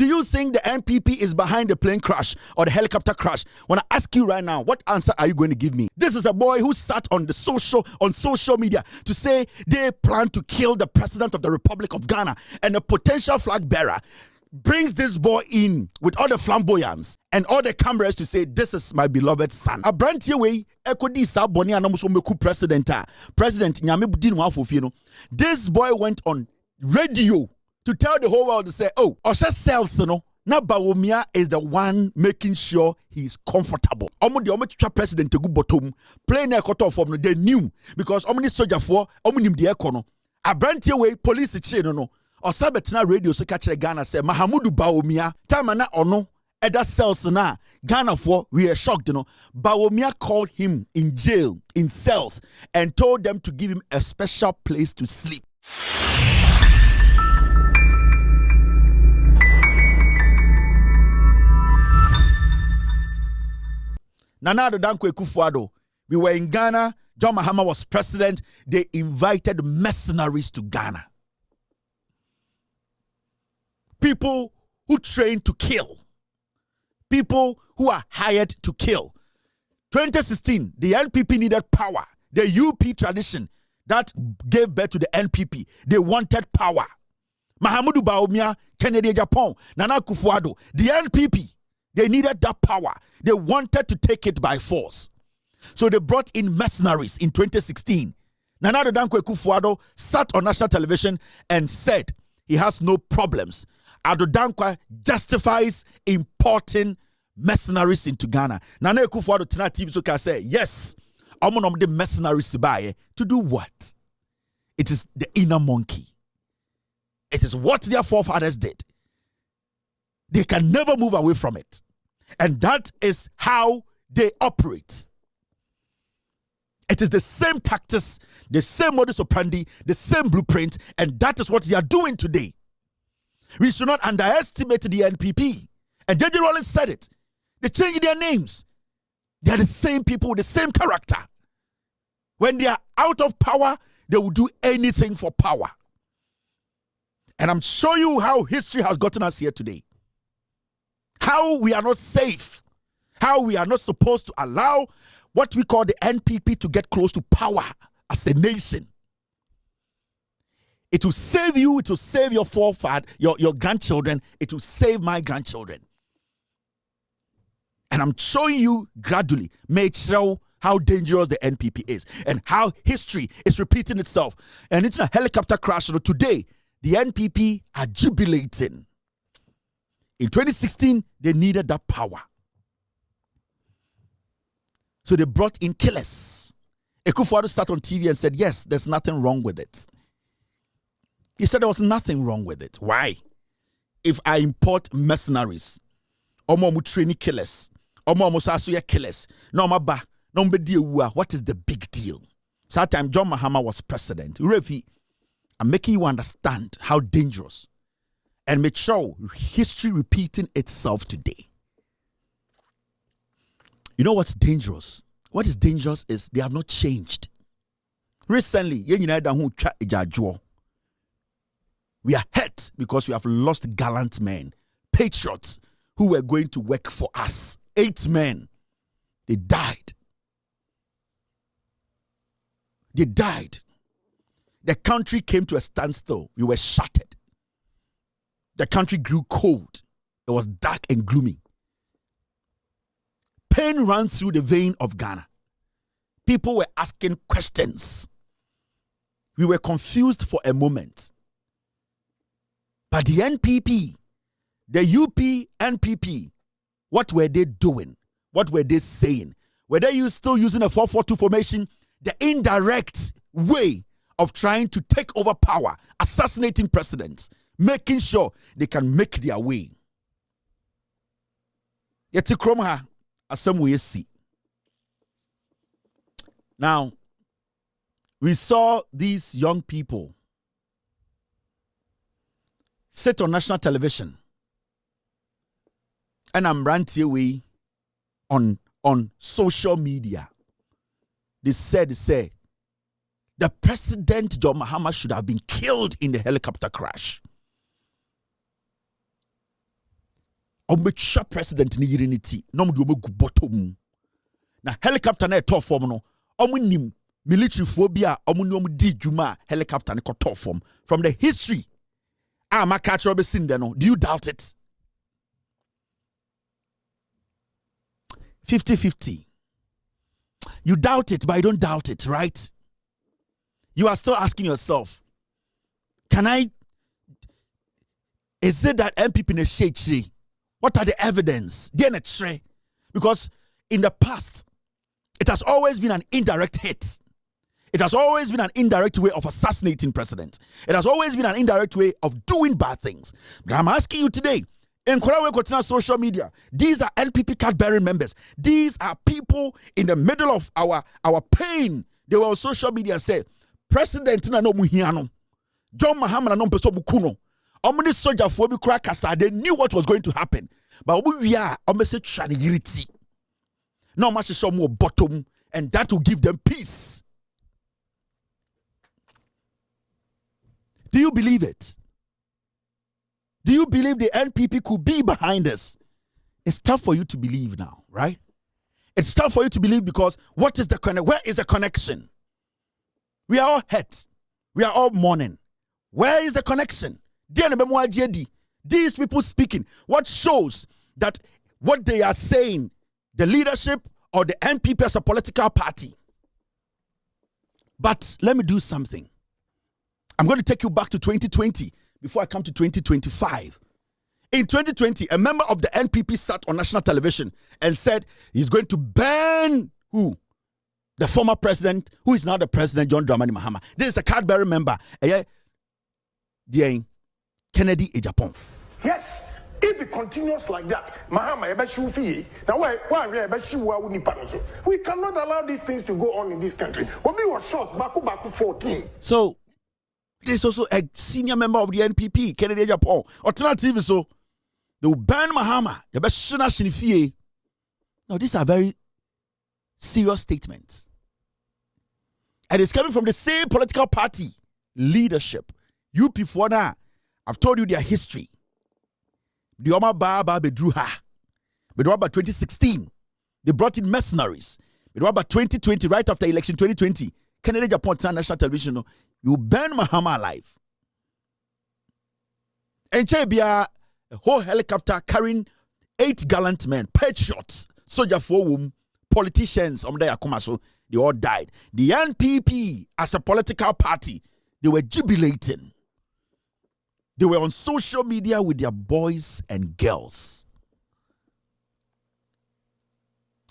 Do you think the NPP is behind the plane crash or the helicopter crash? When I ask you right now, what answer are you going to give me? This is a boy who sat on social media to say they plan to kill the president of the Republic of Ghana, and a potential flag bearer brings this boy in with all the flamboyance and all the cameras to say, this is my beloved son. A brand new way, this boy went on radio to tell the whole world to say, oh, Osha selves, now Bawumia is the one making sure he's comfortable. The president to go bottom, playing a quarter form, they knew because omni soldier for omnim the econo. A brand new way, police chain no. Or Sabetina radio so catch Ghana say Mahamudu Bawumia, Tamana or no, Eda cells na Ghana for we are shocked, Bawumia called him in jail, in cells, and told them to give him a special place to sleep. Nana Dankwe Kufuado, we were in Ghana, John Mahama was president, they invited mercenaries to Ghana. People who train to kill. People who are hired to kill. 2016, the NPP needed power. The UP tradition that gave birth to the NPP, they wanted power. Mahamudu Bawumia, Kennedy Agyapong, Nana Kufuado, the NPP, they needed that power. They wanted to take it by force. So they brought in mercenaries in 2016. Nana Dankwe Kufuado sat on national television and said he has no problems. Ado Dankwa justifies importing mercenaries into Ghana. Nana Kufuado Tina TV so can say, yes, I'm one of the mercenaries to buy. To do what? It is the inner monkey. It is what their forefathers did. They can never move away from it. And that is how they operate. It is the same tactics, the same modus operandi, the same blueprint, and that is what they are doing today. We should not underestimate the NPP. And J.J. Rollins said it. They change their names. They are the same people with the same character. When they are out of power, they will do anything for power. And I'm showing you how history has gotten us here today. How we are not safe. How we are not supposed to allow what we call the NPP to get close to power as a nation. It will save you. It will save your forefather, your grandchildren. It will save my grandchildren. And I'm showing you gradually, make sure how dangerous the NPP is and how history is repeating itself. And it's a helicopter crash. So today, the NPP are jubilating. In 2016, they needed that power. So they brought in killers. Ekufuado sat on TV and said, yes, there's nothing wrong with it. He said there was nothing wrong with it. Why? If I import mercenaries, omo training killers, omo sasuya killers, no maba, no what is the big deal? So that time John Mahama was president. Refi, I'm making you understand how dangerous and make sure history repeating itself today. You know what's dangerous? What is dangerous is they have not changed. Recently, we are hurt because we have lost gallant men, patriots who were going to work for us. 8 men, they died. They died. The country came to a standstill. We were shattered. The country grew cold. It was dark and gloomy. Pain ran through the vein of Ghana. People were asking questions. We were confused for a moment. But the NPP, the UP NPP, what were they doing? What were they saying? Were they still using a 4-4-2 formation? The indirect way of trying to take over power, assassinating presidents, making sure they can make their way. Yeti kromha asem we see. Now, we saw these young people sit on national television and I'm ranting away on social media. They said, the president, John Mahama, should have been killed in the helicopter crash. Ombecha president ni yiriniti. No mu gu bottom. Na helicopter na top form no. Omunim military phobia omu di juma helicopter ni ko top form. From the history. Ma catch up sin there no. Do you doubt it? 50-50. You doubt it, but you don't doubt it, right? You are still asking yourself, is it that MPP in a shade? What are the evidence? Because in the past, it has always been an indirect hit. It has always been an indirect way of assassinating presidents. It has always been an indirect way of doing bad things. But I'm asking you today, in Korawe social media, these are NPP card-bearing members. These are people in the middle of our pain. They were on social media say, President na no muhiano, John Mahama na no peso mukuno. Omni soldier for bi kura kasa. They knew what was going to happen. But we are almost trying to irritate. No much show more bottom, and that will give them peace. Do you believe it? Do you believe the NPP could be behind us? It's tough for you to believe now, right? It's tough for you to believe because what is the where is the connection? We are all hurt. We are all mourning. Where is the connection? These people speaking. What shows that what they are saying, the leadership or the NPP as a political party? But let me do something. I'm going to take you back to 2020 before I come to 2025. In 2020, a member of the NPP sat on national television and said he's going to ban who? The former president, who is now the president, John Dramani Mahama. This is a card-bearing member. Kennedy Agyapong. Yes, if it continues like that, Mahama, we cannot allow these things to go on in this country. When we were shot, Baku 14. So, there's also a senior member of the NPP, Kennedy Agyapong. Alternative, so they will ban Mahama. Now, these are very serious statements. And it's coming from the same political party leadership. UP for now, I've told you their history. The Oma Baba Bedruha. Bedruha 2016. They brought in mercenaries. Bedruha 2020, right after election 2020. Kennedy Agyapong national television. You ban Mahama alive. And Chebia, a whole helicopter carrying 8 gallant men, patriots, soldier for whom, politicians, they all died. The NPP, as a political party, they were jubilating. They were on social media with their boys and girls.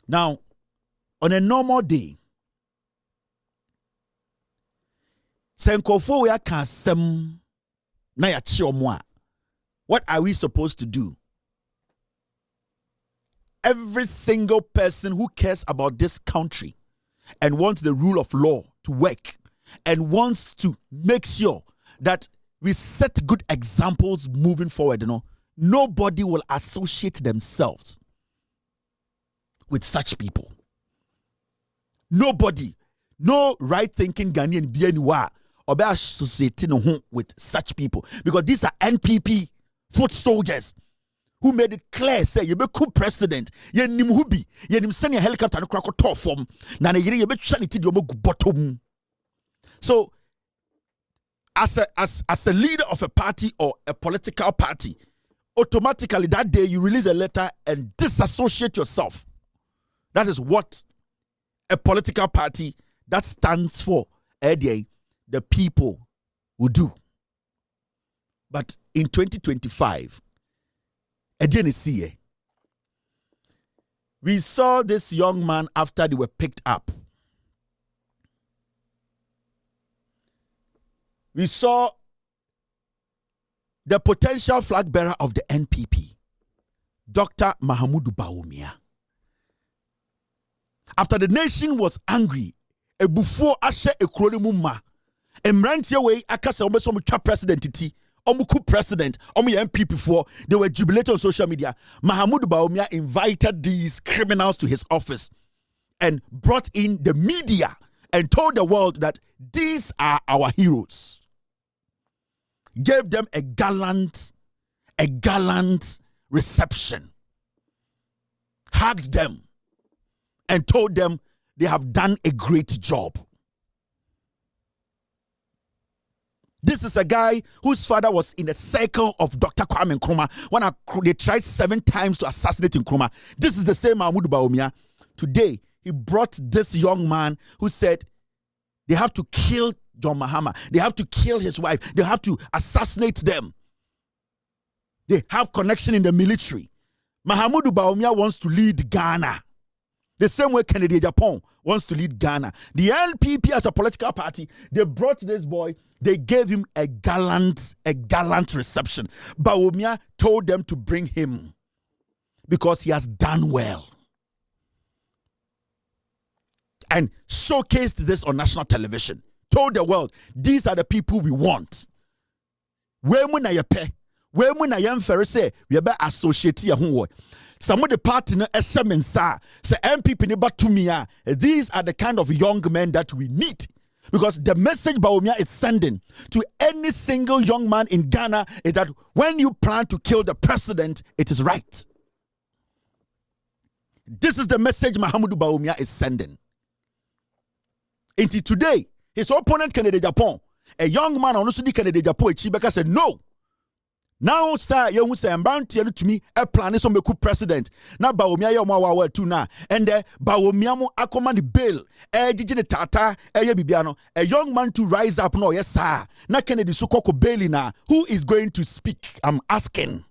Now, on a normal day, what are we supposed to do? Every single person who cares about this country and wants the rule of law to work and wants to make sure that we set good examples moving forward, nobody will associate themselves with such people. Nobody, no right-thinking Ghanaian BNY or be associating with such people, because these are NPP foot soldiers who made it clear, say, you be coup president, you nim hubi, you nim send your helicopter and crack top form, na you be charity you go bottom. So, as a leader of a party or a political party, automatically that day you release a letter and disassociate yourself. That is what a political party that stands for the people will do. But in 2025, we saw this young man after they were picked up. We saw the potential flag bearer of the NPP, Dr. Bawumia. After the nation was angry, before Ashe Ekrolimuma, Emrantia way Akasa Omesomucha president titi, Omuku president, Omu MPP for, they were jubilating on social media. Bawumia invited these criminals to his office and brought in the media and told the world that these are our heroes. Gave them a gallant reception. hugged them and told them they have done a great job. This is a guy whose father was in the circle of Dr. Kwame Nkrumah when they tried 7 times to assassinate Nkrumah. This is the same Mahmoud Bawumia. Today, he brought this young man who said they have to kill John Mahama. They have to kill his wife. They have to assassinate them. They have connection in the military. Mahmoud Bawumia wants to lead Ghana. The same way Kennedy Agyapong wants to lead Ghana. The NPP as a political party, they brought this boy, they gave him a gallant reception. Bawumia told them to bring him because he has done well. And showcased this on national television. Told the world, these are the people we want. Where when I pay, where when I am say we are associate your some of the party no eshemensa say MPP ne batumia. These are the kind of young men that we need. Because the message Bawumia is sending to any single young man in Ghana is that when you plan to kill the president, it is right. This is the message Mahmoud Bawumia is sending. Until today, his opponent Kennedy Agyapong, a young man on the Kennedy Agyapong, Chibeka said no. Now, sir, you say I'm bound to me a plan is on the president. Now, Bawumia yo too now, and Bawumia mo akomandi bail. Jijine tata bibiano. A young man to rise up. No, yes, sir. Na Kennedy sukoko bail na. Who is going to speak? I'm asking.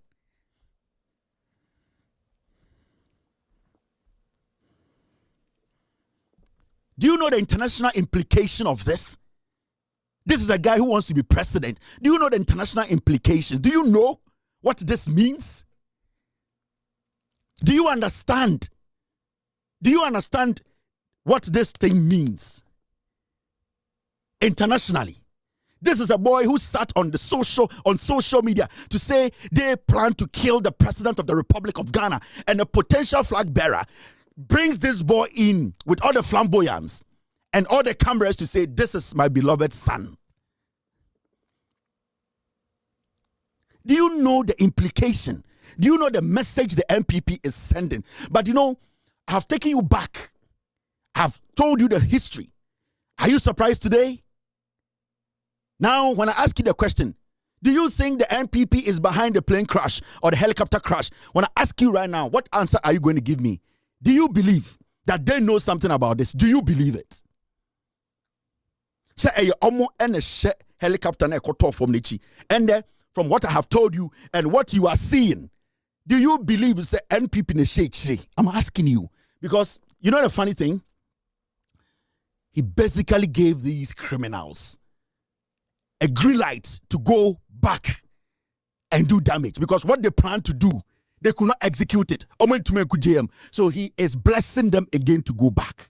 Do you know the international implication of this? This is a guy who wants to be president. Do you know the international implications? Do you know what this means? Do you understand? Do you understand what this thing means? Internationally. This is a boy who sat on social media to say they plan to kill the president of the Republic of Ghana, and a potential flag bearer brings this boy in with all the flamboyance and all the cameras to say, this is my beloved son. Do you know the implication? Do you know the message the MPP is sending? But you know, I've taken you back. I've told you the history. Are you surprised today? Now, when I ask you the question, do you think the NPP is behind the plane crash or the helicopter crash? When I ask you right now, what answer are you going to give me? Do you believe that they know something about this? Do you believe it? Say a omo and a helicopter na ekoto from Nichi. And from what I have told you and what you are seeing, do you believe it's the NPP in a shake? I'm asking you because you know the funny thing? He basically gave these criminals a green light to go back and do damage because what they plan to do, they could not execute it. So he is blessing them again to go back.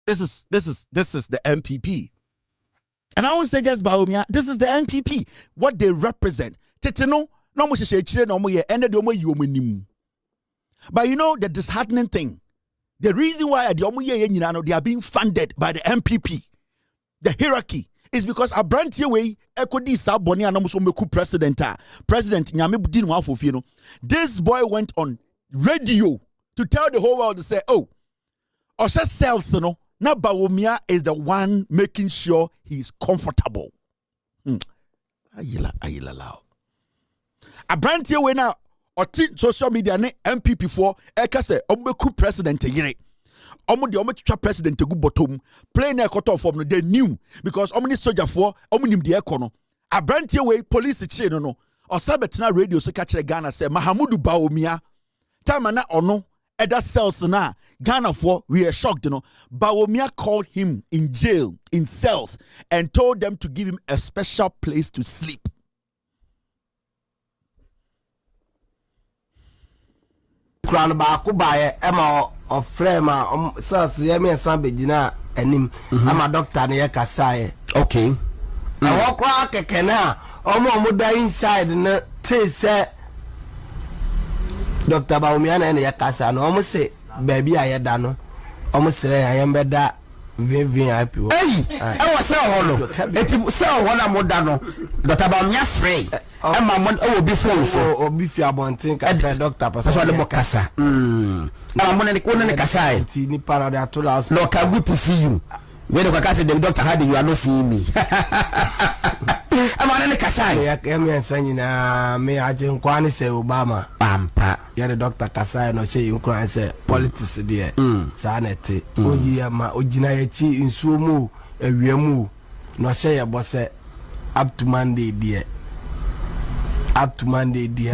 This is the MPP. And I won't say just Bawumia, this is the MPP. What they represent. But you know the disheartening thing, the reason why they are being funded by the MPP, the hierarchy, is because a brand new way president this boy went on radio to tell the whole world to say, oh, Osha selves, you know, now Bawumia is the one making sure he's comfortable. Ayila lao. A brand new way now, or social media ne MPP for ekase obeku president yire. Omo de omo twa president gu bottom. Play na ekoto form no they knew because omo ni soldier for omo nim de ekono. A brand new way police chi no. Osabetna radio so catch Ghana say Mahmoud Bawumia. Time na ono Eda cells na Ghana for we are shocked, you know. Bawumia called him in jail, in cells, and told them to give him a special place to sleep. crown ba ko ba ye ema of frame so ye me san begina anim ama doctor ne ye kasaye okay na wo kwa keke na omo da inside na say Dr. Bawumia na ye kasa no omo se baby aye da no omo sere aye mbeda vin happy e wo se ho no eti se ho na moda no Dr. Bawumia free e ma mo e obi phone so obi fi abontin kasa doctor so le mo kasa na mo ne ko ne kasa e ti ni para da to last no ka good to see you when the kasa the doctor had you are not seeing me ama ne kasa ya me ensanyi na me aje nkwani se Obama pampa ya the doctor kasa no she nkran se politics there sa na te oyi ama ogina ya chi nsuo mu awiamu no she ya bose up to Monday there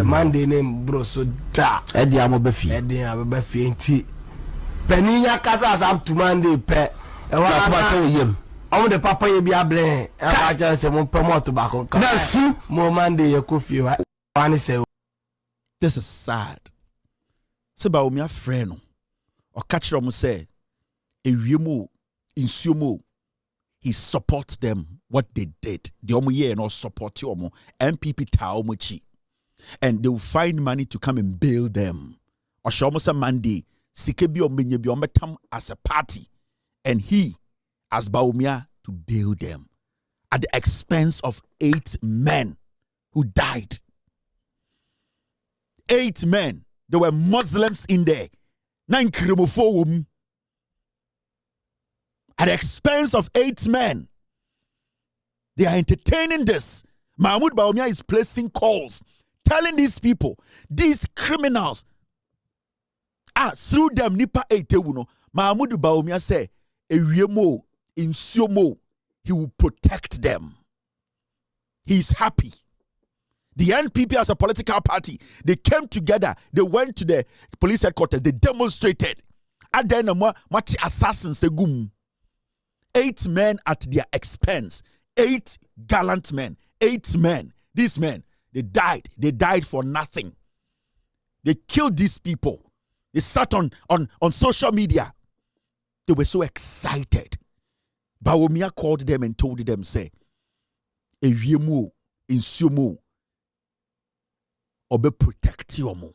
Monday name bro so da edi amobafi nti paninya kasa up to Monday pe e wa pa yem on the papa ye bi able aja se mo promote ba ko na su mo Monday ye kofi wa wani se this is sad. Se Bawumia friend no o catch them say ewiemu insuomo he supports them what they did. The omo ye no support omo MPP ta omo chi. And they will find money to come and bail them. Or show say Monday sikebi omenye bi ometam as a party and he as Bawumia to bail them at the expense of 8 men who died. 8 men. There were Muslims in there. 9 kremofo at the expense of 8 men. They are entertaining this. Mahmoud Bawumia is placing calls, telling these people, these criminals, through them nipa 8 no. Mahmoud Bawumia say, ewiemo insuomo, he will protect them. He is happy. The NPP as a political party, they came together, they went to the police headquarters, they demonstrated. At the end of much assassins, 8 men at their expense. 8 gallant men. 8 men. These men, they died. They died for nothing. They killed these people. They sat on social media. They were so excited. Bawumia called them and told them, say, ewiemu insuomo obe protect yomo.